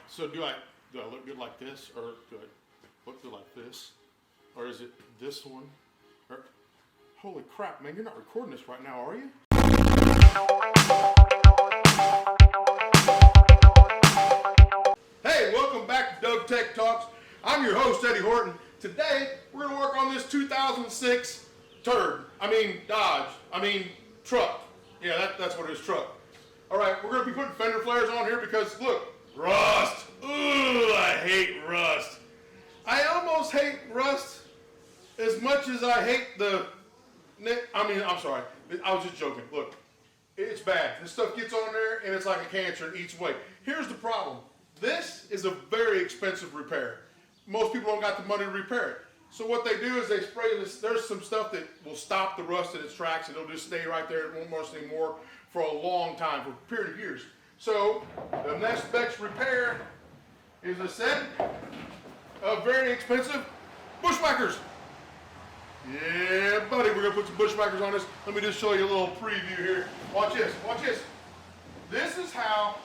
So do I look good like this, or do I look good like this, or is it this one? Or, holy crap, man! You're not recording this right now, are you? Hey, welcome back to Dope Tech Talks. I'm your host, Eddie Horton. Today, we're going to work on this 2006 Dodge. Truck. Yeah, that's what it is, truck. All right, we're going to be putting fender flares on here because, look, rust. Ooh, I hate rust. I almost hate rust as much as I hate I'm sorry. I was just joking. Look, it's bad. This stuff gets on there, and it's like a cancer and eats away. Here's the problem. This is a very expensive repair. Most people don't got the money to repair it. So what they do is they spray this. There's some stuff that will stop the rust in its tracks, and it'll just stay right there. It won't rust anymore for a long time, for a period of years. So the next best repair is a set of very expensive bushwhackers. Yeah, buddy, we're gonna put some bushwhackers on this. Let me just show you a little preview here. Watch this, watch this. This is how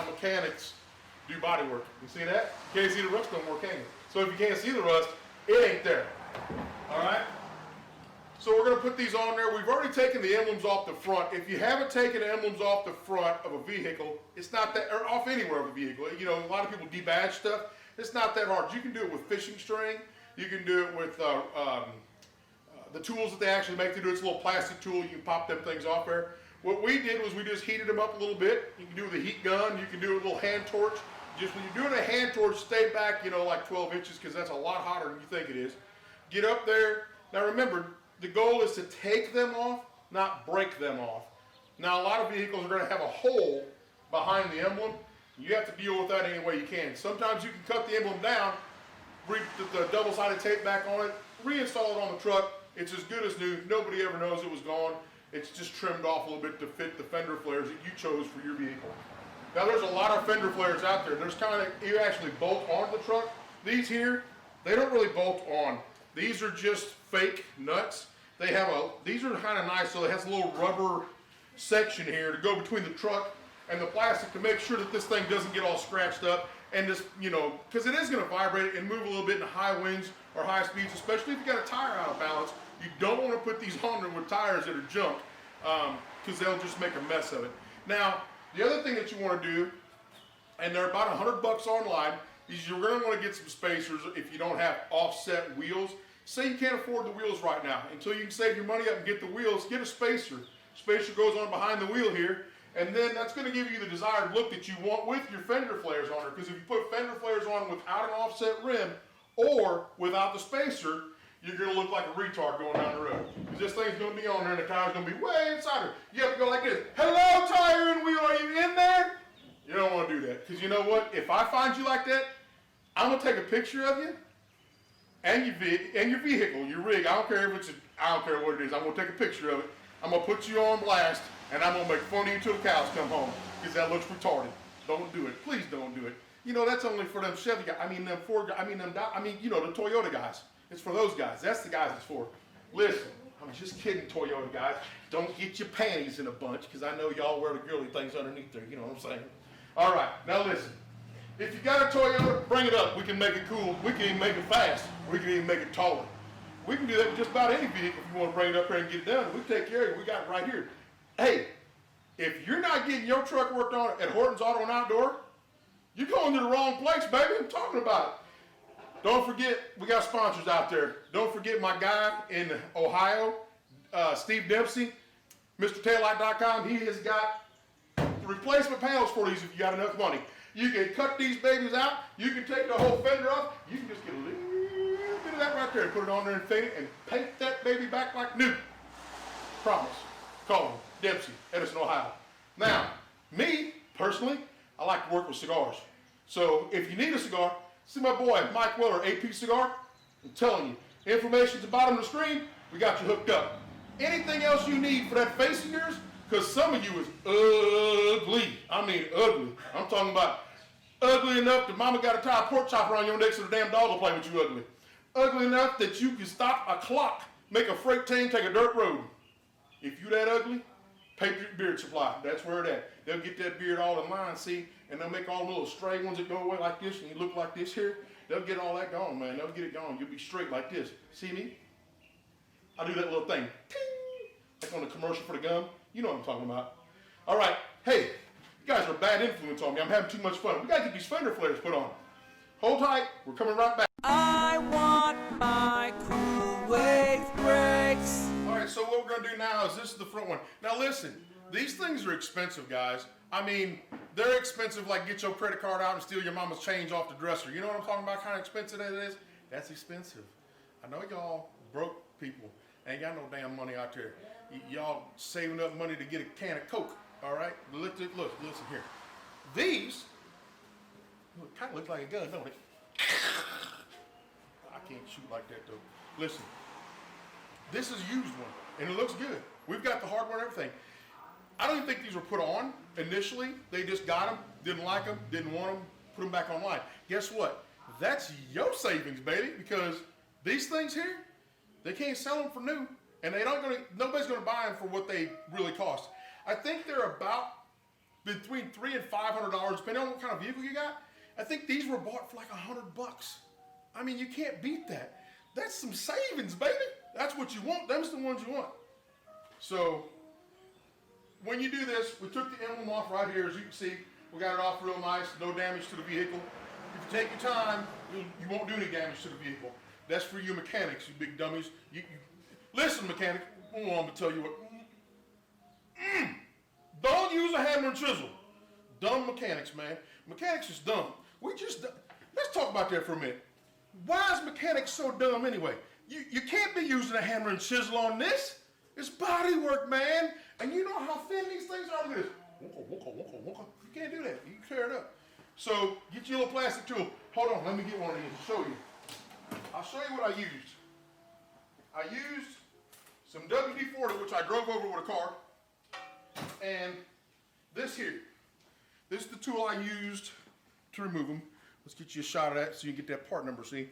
mechanics do body work. You see that? You can't see the rust no more, can you? So if you can't see the rust, it ain't there. All right? So we're gonna put these on there. We've already taken the emblems off the front. If you haven't taken the emblems off the front of a vehicle, it's not that, or off anywhere of a vehicle. You know, a lot of people debadge stuff. It's not that hard. You can do it with fishing string. You can do it with the tools that they actually make to do it. It's a little plastic tool. You can pop them things off there. What we did was we just heated them up a little bit. You can do it with a heat gun. You can do it with a little hand torch. Just when you're doing a hand torch, stay back, like 12 inches because that's a lot hotter than you think it is. Get up there. Now remember, the goal is to take them off, not break them off. Now a lot of vehicles are going to have a hole behind the emblem. You have to deal with that any way you can. Sometimes you can cut the emblem down, put the double-sided tape back on it, reinstall it on the truck. It's as good as new. Nobody ever knows it was gone. It's just trimmed off a little bit to fit the fender flares that you chose for your vehicle. Now there's a lot of fender flares out there. There's you actually bolt onto the truck. These here, they don't really bolt on. These are just fake nuts. These are kind of nice, so it has a little rubber section here to go between the truck and the plastic to make sure that this thing doesn't get all scratched up and just, because it is going to vibrate and move a little bit in high winds or high speeds, especially if you got a tire out of balance. You don't want to put these on there with tires that are junk because they'll just make a mess of it. Now, the other thing that you want to do, and they're about $100 online, is you're going to want to get some spacers if you don't have offset wheels. Say you can't afford the wheels right now. Until you can save your money up and get the wheels, get a spacer. Spacer goes on behind the wheel here, and then that's going to give you the desired look that you want with your fender flares on there. Because if you put fender flares on without an offset rim or without the spacer, you're going to look like a retard going down the road. Because this thing's going to be on there and the tire's going to be way inside her. You have to go like this. Hello, tire and wheel, are you in there? You don't want to do that. Because you know what? If I find you like that, I'm going to take a picture of you and your vehicle, your rig. I don't care what it is. I'm going to take a picture of it. I'm going to put you on blast, and I'm going to make fun of you till the cows come home. Because that looks retarded. Don't do it. Please don't do it. That's only for them Chevy guys. The Toyota guys. It's for those guys. That's the guys it's for. Listen, I'm just kidding, Toyota guys. Don't get your panties in a bunch, because I know y'all wear the girly things underneath there. You know what I'm saying? All right, now listen. If you got a Toyota, bring it up. We can make it cool. We can even make it fast. We can even make it taller. We can do that with just about any vehicle if you want to bring it up here and get it done. We take care of it. We got it right here. Hey, if you're not getting your truck worked on at Horton's Auto and Outdoor, you're going to the wrong place, baby. I'm talking about it. Don't forget, we got sponsors out there. Don't forget my guy in Ohio, Steve Dempsey, MrTaillight.com. He has got replacement panels for these if you got enough money. You can cut these babies out. You can take the whole fender off. You can just get a little bit of that right there and put it on there and paint that baby back like new. Promise. Call him, Dempsey, Edison, Ohio. Now, me, personally, I like to work with cigars. So if you need a cigar, see my boy, Mike Weller, AP Cigar. I'm telling you, information's at the bottom of the screen. We got you hooked up. Anything else you need for that face of yours, because some of you is ugly. I mean ugly. I'm talking about ugly enough that mama got to tie a pork chop around your neck so the damn dog will play with you ugly. Ugly enough that you can stop a clock, make a freight train take a dirt road. If you that ugly, Patriot Beard Supply, that's where it at. They'll get that beard all in line, see, and they'll make all the little stray ones that go away like this, and you look like this here. They'll get all that gone, man. They'll get it gone. You'll be straight like this. See me? I do that little thing, ting, like on the commercial for the gum. You know what I'm talking about. All right, hey, you guys are a bad influence on me. I'm having too much fun. We gotta get these Fender flares put on. Hold tight, we're coming right back. I want my cool wave brakes. All right, so what we're gonna do now is this is the front one. Now listen, these things are expensive, guys. I mean, they're expensive like get your credit card out and steal your mama's change off the dresser. You know what I'm talking about, how expensive that is? That's expensive. I know y'all broke people ain't got no damn money out there. Y'all saving up money to get a can of Coke, all right? Look, listen here. These, kind of look like a gun, don't it? I can't shoot like that though. Listen, this is a used one, and it looks good. We've got the hardware and everything. I don't even think these were put on initially. They just got them, didn't like them, didn't want them, put them back online. Guess what? That's your savings, baby, because these things here, they can't sell them for new, and nobody's gonna buy them for what they really cost. I think they're about between $300 and $500, depending on what kind of vehicle you got. I think these were bought for like $100. I mean, you can't beat that. That's some savings, baby. That's what you want. Them's the ones you want. So when you do this, we took the emblem off right here. As you can see, we got it off real nice. No damage to the vehicle. If you take your time, you won't do any damage to the vehicle. That's for you mechanics, you big dummies. Listen, mechanic. I'm gonna tell you what. Don't use a hammer and chisel. Dumb mechanics, man. Mechanics is dumb. Let's talk about that for a minute. Why is mechanics so dumb anyway? You can't be using a hammer and chisel on this. It's body work, man. And you know how thin these things are. Look at this. You can't do that. You can tear it up. So get your little plastic tool. Hold on, let me get one of these and show you. I'll show you what I used. I used some WD-40, which I drove over with a car, and this here. This is the tool I used to remove them. Let's get you a shot of that so you can get that part number, see?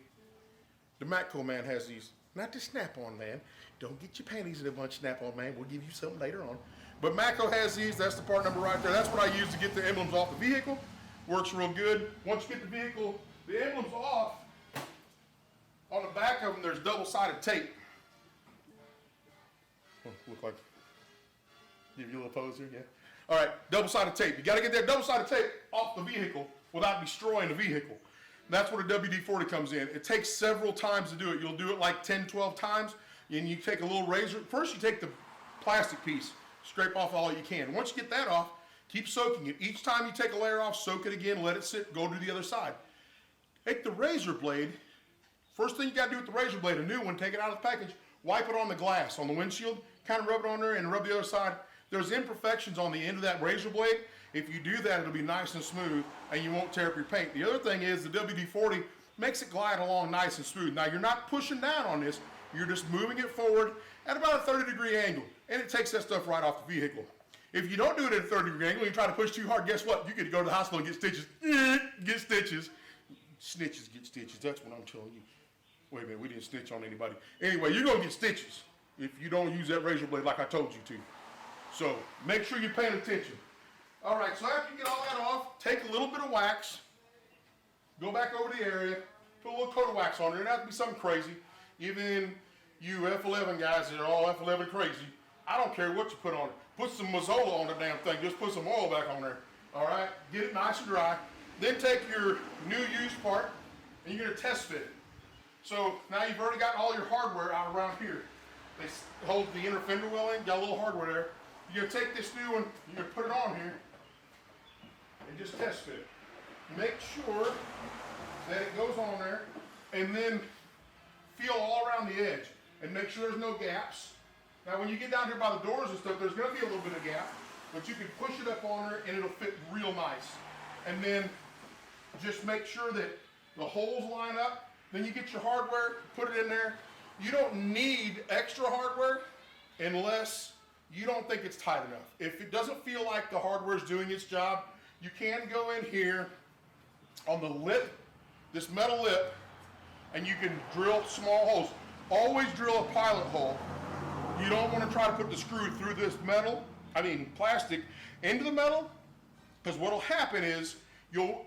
The Matco man has these. Not the Snap-on man. Don't get your panties in a bunch, Snap-on man. We'll give you something later on. But Matco has these. That's the part number right there. That's what I use to get the emblems off the vehicle. Works real good. Once you get the emblems off, on the back of them, there's double-sided tape. Look like, give you a little pose here, yeah. All right, double-sided tape. You got to get that double-sided tape off the vehicle without destroying the vehicle. That's where the WD-40 comes in. It takes several times to do it. You'll do it like 10, 12 times, and you take a little razor. First, you take the plastic piece, scrape off all you can. Once you get that off, keep soaking it. Each time you take a layer off, soak it again, let it sit, go to the other side. Take the razor blade. First thing you got to do with the razor blade, a new one, take it out of the package, wipe it on the glass, on the windshield, kind of rub it on there and rub the other side. There's imperfections on the end of that razor blade. If you do that, it'll be nice and smooth and you won't tear up your paint. The other thing is the WD-40 makes it glide along nice and smooth. Now you're not pushing down on this, you're just moving it forward at about a 30-degree angle, and it takes that stuff right off the vehicle. If you don't do it at a 30-degree angle, you try to push too hard, guess what? You get to go to the hospital and get stitches. Get stitches. Snitches get stitches, that's what I'm telling you. Wait a minute, we didn't snitch on anybody. Anyway, you're gonna get stitches if you don't use that razor blade like I told you to. So make sure you're paying attention. All right, so after you get all that off, take a little bit of wax, go back over the area, put a little coat of wax on there. It doesn't have to be something crazy. Even you F11 guys that are all F11 crazy, I don't care what you put on it. Put some Mazzola on the damn thing, just put some oil back on there. All right, get it nice and dry. Then take your new used part and you're gonna test fit it. So now you've already got all your hardware out around here. They hold the inner fender well in, got a little hardware there. You're gonna take this new one, you're gonna put it on here and just test fit it. Make sure that it goes on there and then feel all around the edge and make sure there's no gaps. Now when you get down here by the doors and stuff, there's gonna be a little bit of gap, but you can push it up on there and it'll fit real nice. And then just make sure that the holes line up. Then you get your hardware, put it in there. You don't need extra hardware unless you don't think it's tight enough. If it doesn't feel like the hardware is doing its job, you can go in here on the lip, this metal lip, and you can drill small holes. Always drill a pilot hole. You don't want to try to put the screw through this metal plastic into the metal, because what'll happen is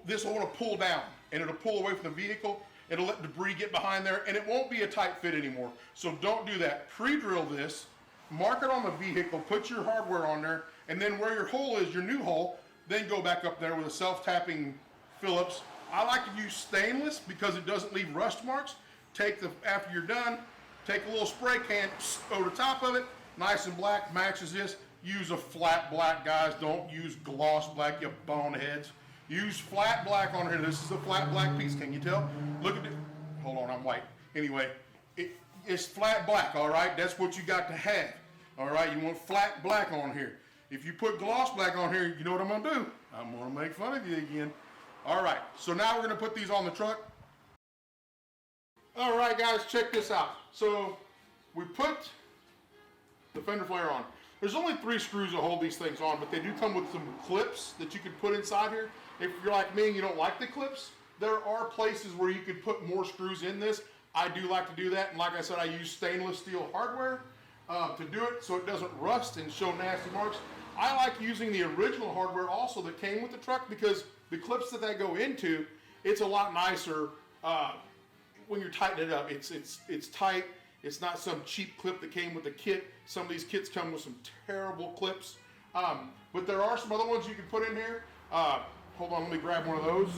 this will want to pull down and it'll pull away from the vehicle. It'll let debris get behind there and it won't be a tight fit anymore. So don't do that. Pre-drill this, mark it on the vehicle, put your hardware on there, and then where your hole is, your new hole, then go back up there with a self-tapping Phillips. I like to use stainless because it doesn't leave rust marks. After you're done, take a little spray can over the top of it, nice and black, matches this. Use a flat black, guys. Don't use gloss black, you boneheads. Use flat black on here. This is a flat black piece. Can you tell? Look at it. Hold on, I'm white. Anyway, it's flat black, all right? That's what you got to have, all right? You want flat black on here. If you put gloss black on here, you know what I'm gonna do? I'm gonna make fun of you again. All right, so now we're gonna put these on the truck. All right, guys, check this out. So we put the fender flare on. There's only 3 screws that hold these things on, but they do come with some clips that you can put inside here. If you're like me and you don't like the clips, there are places where you could put more screws in this. I do like to do that, and like I said, I use stainless steel hardware to do it so it doesn't rust and show nasty marks. I like using the original hardware also that came with the truck, because the clips that they go into, it's a lot nicer when you're tightening it up. It's tight. It's not some cheap clip that came with the kit. Some of these kits come with some terrible clips. But there are some other ones you can put in here. Hold on, let me grab one of those.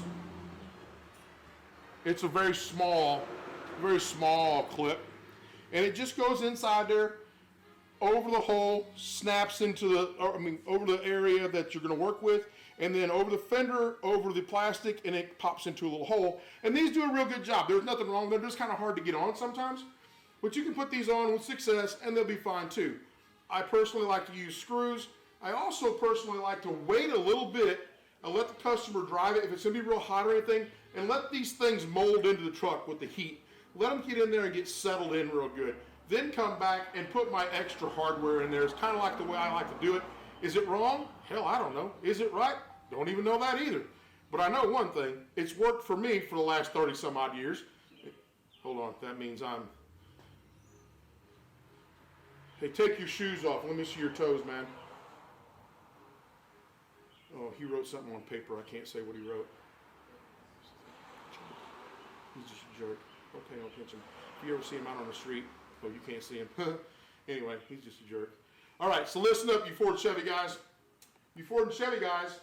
It's a very small clip. And it just goes inside there, over the hole, snaps into over the area that you're gonna work with, and then over the fender, over the plastic, and it pops into a little hole. And these do a real good job. There's nothing wrong. They're just kind of hard to get on sometimes. But you can put these on with success and they'll be fine too. I personally like to use screws. I also personally like to wait a little bit and let the customer drive it if it's gonna be real hot or anything, and let these things mold into the truck with the heat. Let them get in there and get settled in real good. Then come back and put my extra hardware in there. It's kind of like the way I like to do it. Is it wrong? Hell, I don't know. Is it right? Don't even know that either. But I know one thing. It's worked for me for the last 30 some odd years. Hold on, that means Hey, take your shoes off. Let me see your toes, man. Oh, he wrote something on paper. I can't say what he wrote. He's just a jerk. Don't pay no attention. If you ever see him out on the street, oh, you can't see him. Anyway, he's just a jerk. All right, so listen up, you Ford and Chevy guys. You Ford and Chevy guys,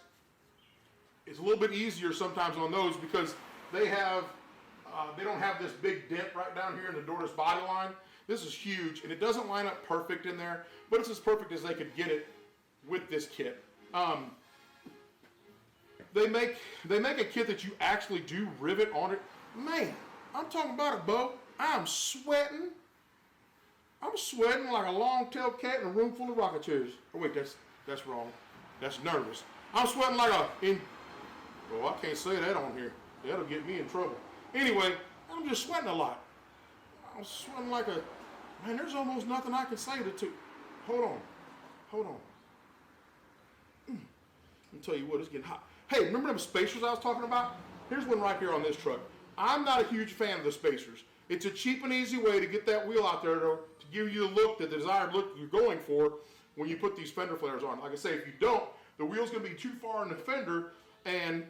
it's a little bit easier sometimes on those because they don't have this big dent right down here in the door, this body line. This is huge, and it doesn't line up perfect in there, but it's as perfect as they could get it with this kit. They make a kit that you actually do rivet on it. Man, I'm talking about it, Bo. I'm sweating. I'm sweating like a long-tailed cat in a room full of rocket chairs. Oh wait, that's wrong. That's nervous. I'm sweating like I can't say that on here. That'll get me in trouble. Anyway, I'm just sweating a lot. I'm sweating like man, there's almost nothing I can say to. Hold on. Let me tell you what, it's getting hot. Hey, remember them spacers I was talking about? Here's one right here on this truck. I'm not a huge fan of the spacers. It's a cheap and easy way to get that wheel out there to give you the look, the desired look you're going for when you put these fender flares on. Like I say, if you don't, the wheel's gonna be too far in the fender and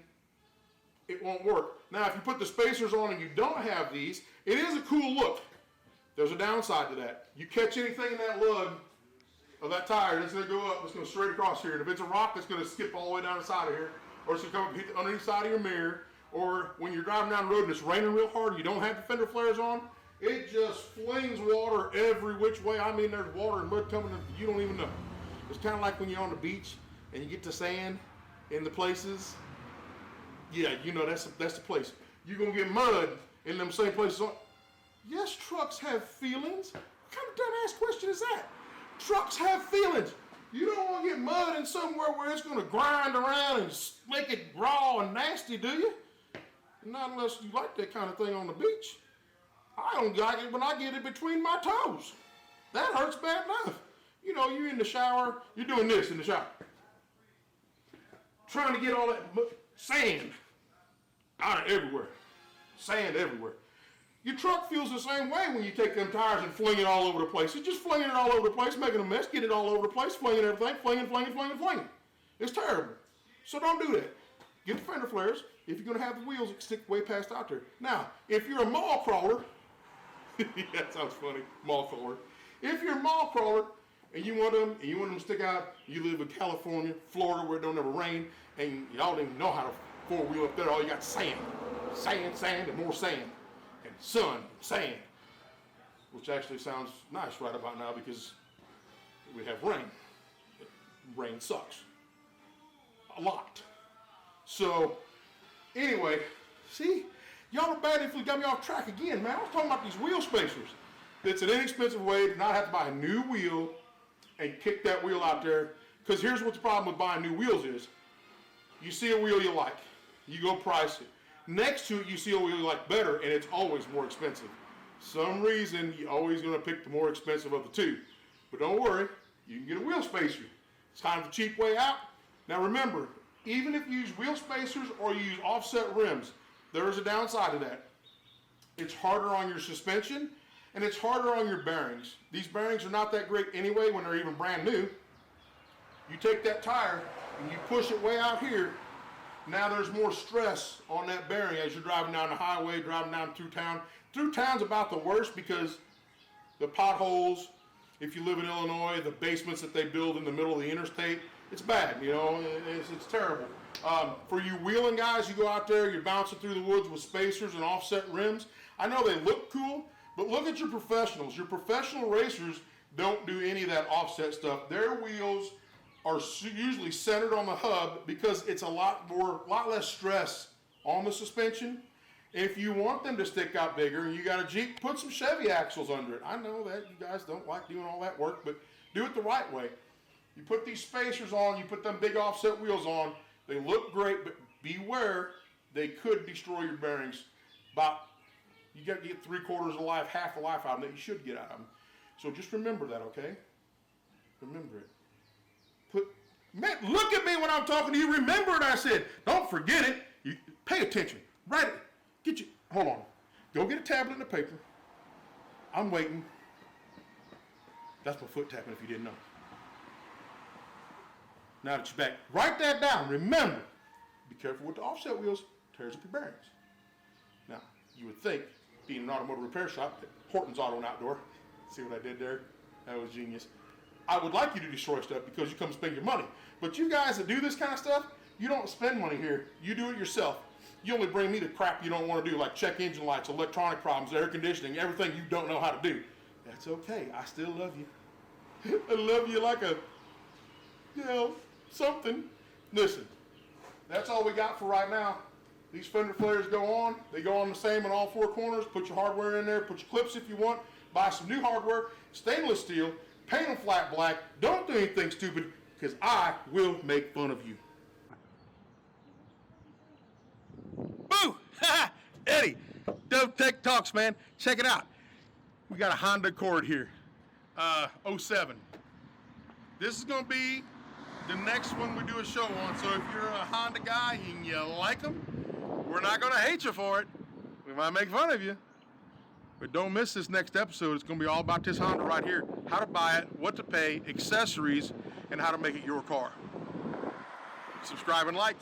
it won't work. Now, if you put the spacers on and you don't have these, it is a cool look. There's a downside to that. You catch anything in that lug of that tire, it's gonna go up, it's gonna straight across here. And if it's a rock, it's gonna skip all the way down the side of here, or it's gonna come hit the underneath side of your mirror, or when you're driving down the road and it's raining real hard and you don't have the fender flares on, it just flings water every which way. I mean, there's water and mud coming in, you don't even know. It's kind of like when you're on the beach and you get to sand in the places. Yeah, you know, that's the place. You're gonna get mud in them same places. Yes, trucks have feelings. What kind of dumbass question is that? Trucks have feelings. You don't want to get mud in somewhere where it's going to grind around and make it raw and nasty, do you? Not unless you like that kind of thing on the beach. I don't like it when I get it between my toes. That hurts bad enough. You know, you're in the shower, you're doing this in the shower. Trying to get all that sand out of everywhere. Sand everywhere. Your truck feels the same way when you take them tires and fling it all over the place. You're just flinging it all over the place, making a mess, get it all over the place, flinging everything, flinging. It's terrible. So don't do that. Get the fender flares. If you're going to have the wheels, that stick way past out there. Now, if you're a mall crawler, that sounds funny, mall crawler. If you're a mall crawler and you want them to stick out, you live in California, Florida, where it don't ever rain, and y'all don't even know how to four-wheel up there. All you got is sand, and more sand, and sun, and sand, which actually sounds nice right about now because we have rain. Rain sucks a lot. So anyway, see, y'all are bad if we got me off track again, man. I was talking about these wheel spacers. It's an inexpensive way to not have to buy a new wheel and kick that wheel out there. Because here's what the problem with buying new wheels is. You see a wheel you like, you go price it. Next to it, you see a wheel you like better, and it's always more expensive. Some reason, you're always going to pick the more expensive of the two. But don't worry, you can get a wheel spacer. It's kind of a cheap way out. Now remember, even if you use wheel spacers or you use offset rims, there is a downside to that. It's harder on your suspension and it's harder on your bearings. These bearings are not that great anyway when they're even brand new. You take that tire and you push it way out here, now there's more stress on that bearing as you're driving down the highway, driving down through town. Through town's about the worst because the potholes, if you live in Illinois, the basements that they build in the middle of the interstate, it's bad, you know, it's terrible. For you wheeling guys, you go out there, you're bouncing through the woods with spacers and offset rims. I know they look cool, but look at your professionals. Your professional racers don't do any of that offset stuff. Their wheels are usually centered on the hub because it's a lot less stress on the suspension. If you want them to stick out bigger and you got a Jeep, put some Chevy axles under it. I know that you guys don't like doing all that work, but do it the right way. You put these spacers on, you put them big offset wheels on, they look great, but beware, they could destroy your bearings. You got to get 3/4 of life, half the life out of them that you should get out of them. So just remember that, okay? Remember it. Man, look at me when I'm talking to you. Remember what I said. Don't forget it. You pay attention. Write it. Hold on. Go get a tablet and a paper. I'm waiting. That's my foot tapping if you didn't know. Now that you're back, write that down. Remember, be careful with the offset wheels. Tears up your bearings. Now, you would think, being an automotive repair shop, that Horton's Auto and Outdoor, see what I did there? That was genius. I would like you to destroy stuff because you come spend your money. But you guys that do this kind of stuff, you don't spend money here. You do it yourself. You only bring me the crap you don't want to do, like check engine lights, electronic problems, air conditioning, everything you don't know how to do. That's okay. I still love you. I love you like a, something. Listen, that's all we got for right now. These fender flares go on. They go on the same in all four corners. Put your hardware in there. Put your clips if you want. Buy some new hardware, stainless steel. Paint them flat black. Don't do anything stupid because I will make fun of you. Boo! Eddie, Dove Tech Talks, man. Check it out. We got a Honda Accord here. 07. This is going to be the next one we do a show on. So if you're a Honda guy and you like them, we're not going to hate you for it. We might make fun of you. But don't miss this next episode. It's going to be all about this Honda right here. How to buy it, what to pay, accessories, and how to make it your car. Subscribe and like.